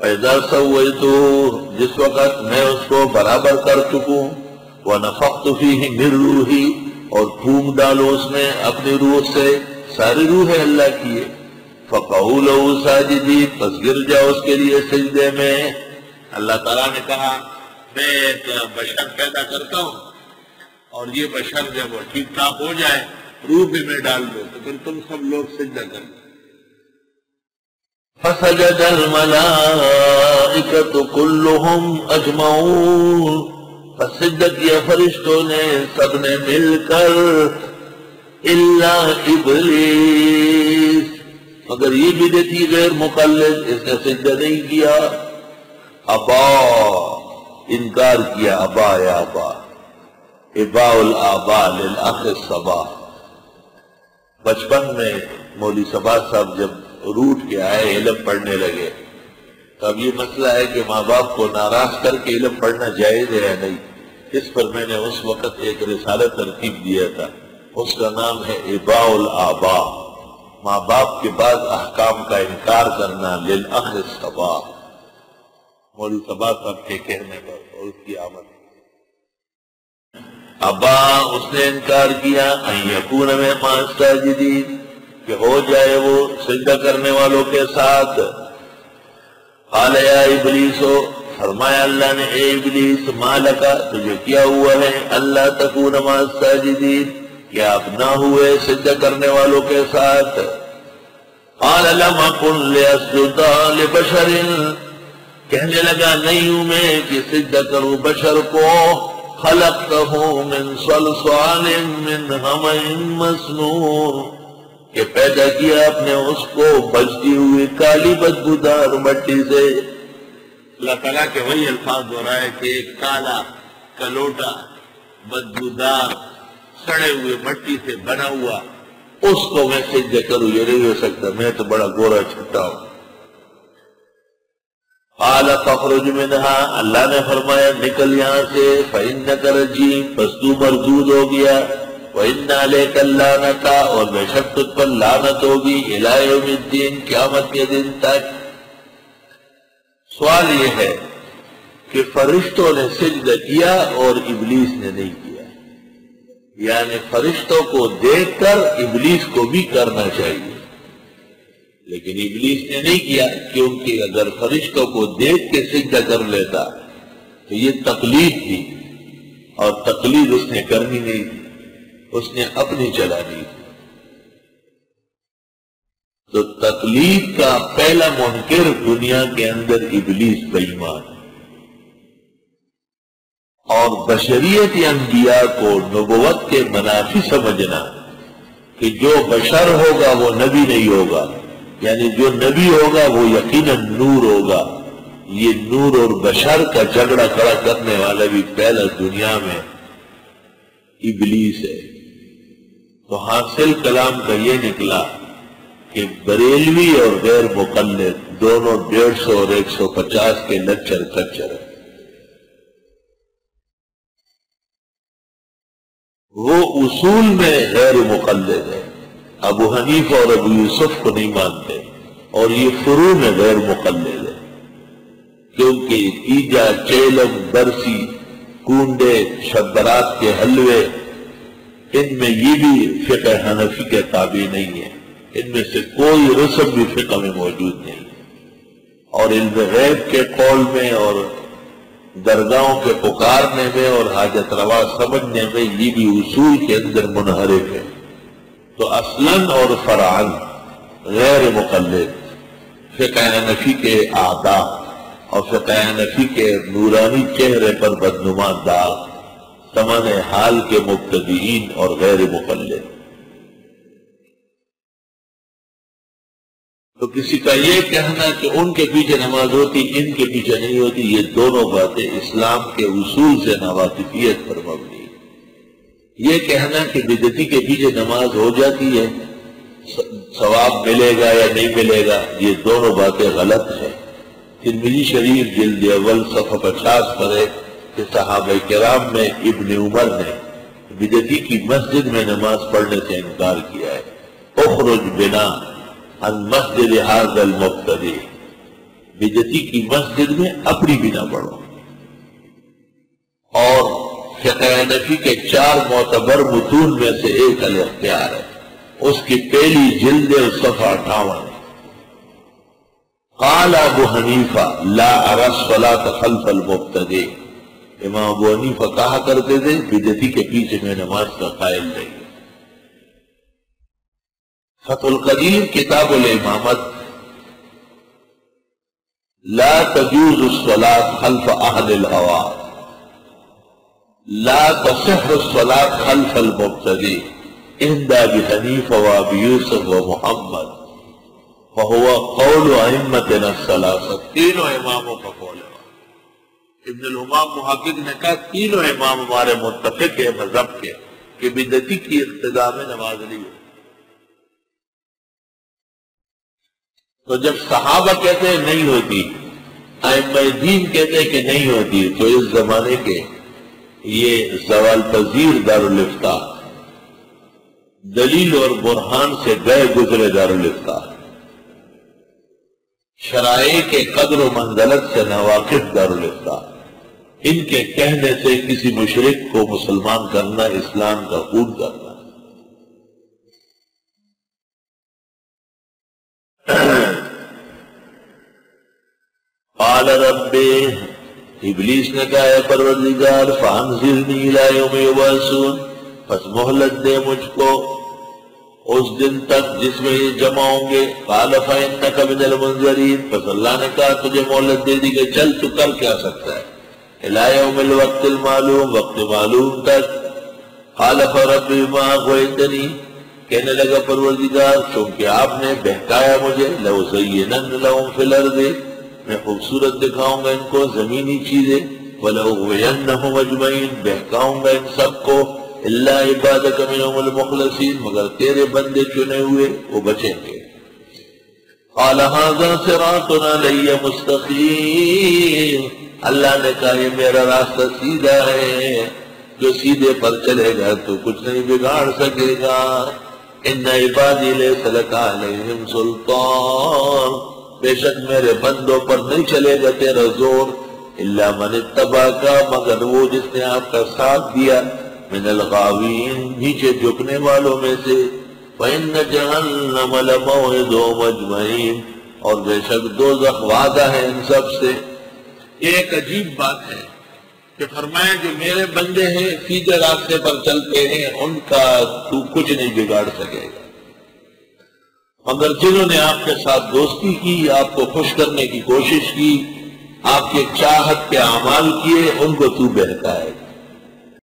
فَإِذَا سَوَّيْتُهُ جس وقت میں اس کو برابر کر چکوں، وَنَفَخْتُ فِيهِ مِن رُوحِي اور پھونک ڈالو اس میں اپنی روح سے، ساری روح ہے اللہ کی ہے، فَقَعُوا لَهُ سَاجِدِينَ پس گر جاؤ اس کے لیے سجدے میں۔ اللہ تعالیٰ نے کہا میں ایک بشر پیدا کرتا ہوں اور یہ بشر جب وہ ٹھیک ٹھاک ہو جائے روح بھی میں ڈال دو تو پھر تم سب لوگ سجدہ کرو۔ فَسَجَدَ الْمَلَائِكَةُ كُلُّهُمْ أَجْمَعُونَ پس سجدہ کیا فرشتوں نے سب نے مل کر، إِلَّا إِبْلِيسَ مگر یہ بدعتی غیر مقلد اس نے سجدہ نہیں کیا، ابا انکار کیا، ابا یا ابا، اباء الآباء للأخ الصبا۔ بچپن میں مولوی صبا صاحب جب روٹ کے آئے علم پڑھنے لگے تو اب یہ مسئلہ ہے کہ ماں باپ کو ناراض کر کے علم پڑھنا جائز ہے یا نہیں، اس پر میں نے اس وقت ایک رسالہ ترتیب دیا تھا، اس کا نام ہے اباء الآباء، ماں باپ کے بعد احکام کا انکار کرنا، للأخ الصبا، مولوی صبا صاحب کے کہنے پر اور اس کی آمد۔ ابا اس نے انکار کیا، ان یکون مع الساجدین کہ ہو جائے وہ سجدہ کرنے والوں کے ساتھ۔ قال یا ابلیسو فرمایا اللہ نے اے ابلیس ما لکا تجھے کیا ہوا ہے اللہ تکون مع الساجدین کہ آپ نہ ہوئے سجدہ کرنے والوں کے ساتھ۔ قال لم اکن لاسجد لبشر کہنے لگا نہیں ہوں میں کہ سجدہ کروں بشر کو، خلقتہ من صلصال من حمأ مسنون کہ پیدا کیا آپ نے اس کو بجتی ہوئی کالی بدبودار مٹی سے۔ اللہ تعالیٰ کے وہی الفاظ ہو رہا ہے کہ ایک کالا کلوٹا بدبودار سڑے ہوئے مٹی سے بنا ہوا اس کو میں سجدہ کروں، یہ نہیں ہو سکتا، میں تو بڑا گورا چھٹا ہوں۔ قال فاخرج منها اللہ نے فرمایا نکل یہاں سے، فإنك رجیم پس تو مردود ہو گیا، وإن عليك اللعنة اور بے شک تجھ پر لعنت ہوگی إلى يوم الدین قیامت کے دن تک۔ سوال یہ ہے کہ فرشتوں نے سجدہ کیا اور ابلیس نے نہیں کیا، یعنی فرشتوں کو دیکھ کر ابلیس کو بھی کرنا چاہیے لیکن ابلیس نے نہیں کیا، کیونکہ اگر فرشتوں کو دیکھ کے سجدہ کر لیتا تو یہ تقلید تھی اور تقلید اس نے کرنی نہیں تھی، اس نے اپنی چلانی تھی۔ تو تقلید کا پہلا منکر دنیا کے اندر ابلیس بے ایمان، اور بشریت انبیاء کو نبوت کے منافی سمجھنا کہ جو بشر ہوگا وہ نبی نہیں ہوگا، یعنی جو نبی ہوگا وہ یقیناً نور ہوگا، یہ نور اور بشر کا جھگڑا کھڑا کرنے والا بھی پہلا دنیا میں ابلیس ہے۔ تو حاصل کلام کا یہ نکلا کہ بریلوی اور غیر مقلد دونوں 150 اور 150 کے لچر کچر ہیں۔ وہ اصول میں غیر مقلد ہے، ابو حنیفہ اور ابو یوسف کو نہیں مانتے، اور یہ فروع میں غیر مقلد ہے، کیونکہ تیجا، چیلم، برسی، کونڈے، شب برات کے حلوے ان میں یہ بھی فقہ حنفی کے تابع نہیں ہے، ان میں سے کوئی رسم بھی فقہ میں موجود نہیں ہے، اور علم غیب کے قول میں اور درگاہوں کے پکارنے میں اور حاجت روا سمجھنے میں یہ بھی اصول کے اندر منحرف ہے۔ تو اصلاً اور فرعاً غیر مقلد فقہ حنفی کے اعداء اور فقہ حنفی کے نورانی چہرے پر بدنما داغ، سمن حال کے مبتدئین اور غیر مقلد۔ تو کسی کا یہ کہنا کہ ان کے پیچھے نماز ہوتی ان کے پیچھے نہیں ہوتی، یہ دونوں باتیں اسلام کے اصول سے ناواقفیت پر مبنی۔ یہ کہنا کہ بدعتی کے پیچھے نماز ہو جاتی ہے، ثواب ملے گا یا نہیں ملے گا، یہ دونوں باتیں غلط ہیں۔ ترمذی شریف جلد اول صفحہ 50 پر ہے کہ صحابہ کرام میں ابن عمر نے بدعتی کی مسجد میں نماز پڑھنے سے انکار کیا ہے۔ اخرج بنا عن مسجد هذا المبتدی، بدعتی کی مسجد میں اپنی بھی نہ پڑھو. اور فقہ حنفی کے 4 معتبر متون میں سے ایک الاختیار ہے، اس کی پہلی جلد صفحہ 58. قال ابو حنیفہ لا ارى الصلاة خلف المبتدئ. امام ابو حنیفہ کہا کرتے تھے بدعتی کے پیچھے میں نماز کا قائل نہیں. فتح القدیر کتاب الامامت لا تجوز الصلاة خلف اہل الهوى لا تصح الصلاة خلف المبتدئ عند ابي حنیفہ وابی یوسف ومحمد فهو قول ائمتنا الثلاثہ. تینوں اماموں کا قول ہے. ابن الحمام محقق نے کہا تینوں امام ہمارے متفق ہے مذہب کے کہ بدعتی کی اقتداء میں نماز نہیں ہو. تو جب صحابہ کہتے ہیں نہیں ہوتی، ائمہ دین کہتے ہیں کہ نہیں ہوتی، تو اس زمانے کے یہ زوال پذیر دارالافتاء دلیل اور برہان سے گئے گزرے دارالافتاء، شرائع کے قدر و منزلت سے ناواقف دارالافتاء، ان کے کہنے سے کسی مشرک کو مسلمان کرنا اسلام کا خون کرنا. قال رب، ابلیس نے کہا اے پروردگار فانظرنی الی یوم یبعثون، پس مہلت دے مجھ کو اس دن تک جس میں یہ جمع ہوں گے. قال فإنک من المنظرین، پس اللہ نے کہا تجھے مہلت دے دی کہ چل تو کر کیا سکتا ہے. الی یوم الوقت المعلوم، وقت معلوم تک. قال فرب بما اغویتنی، کہنے لگا پروردگار چونکہ آپ نے بہکایا مجھے، لأزینن لهم فی الارض، میں خوبصورت دکھاؤں گا ان کو زمینی چیزیں، وَلَأُغْوِيَنَّهُمْ أَجْمَعِينَ، بہکاؤں گا ان سب کو، إِلَّا عِبَادَكَ مِنْهُمُ الْمُخْلَصِينَ، مگر تیرے بندے چنے ہوئے وہ بچیں گے. قَالَ هَذَا صِرَاطٌ عَلَيَّ مُسْتَقِيمٌ، اللہ نے کہا یہ میرا راستہ سیدھا ہے، جو سیدھے پر چلے گا تو کچھ نہیں بگاڑ سکے گا. إِنَّ عِبَادِي لَيْسَ لَكَ عَلَيْهِمْ سُلْطَانٌ، بے شک میرے بندوں پر نہیں چلے گا تیرا زور. الا من اتبعک، مگر وہ جس نے آپ کا ساتھ دیا، من الغاوین، نیچے جھکنے والوں میں سے. وَإِنَّ جَهَنَّمَ لَمَوْعِدُهُمْ أَجْمَعِينَ، اور بے شک دوزخ وعدہ ہے ان سب سے. یہ ایک عجیب بات ہے کہ فرمایا جو میرے بندے ہیں سیدھے راستے پر چلتے ہیں ان کا تو کچھ نہیں بگاڑ سکے گا، مگر جنہوں نے آپ کے ساتھ دوستی کی، آپ کو خوش کرنے کی کوشش کی، آپ کے چاہت کے اعمال کیے، ان کو تو بہکائے گا.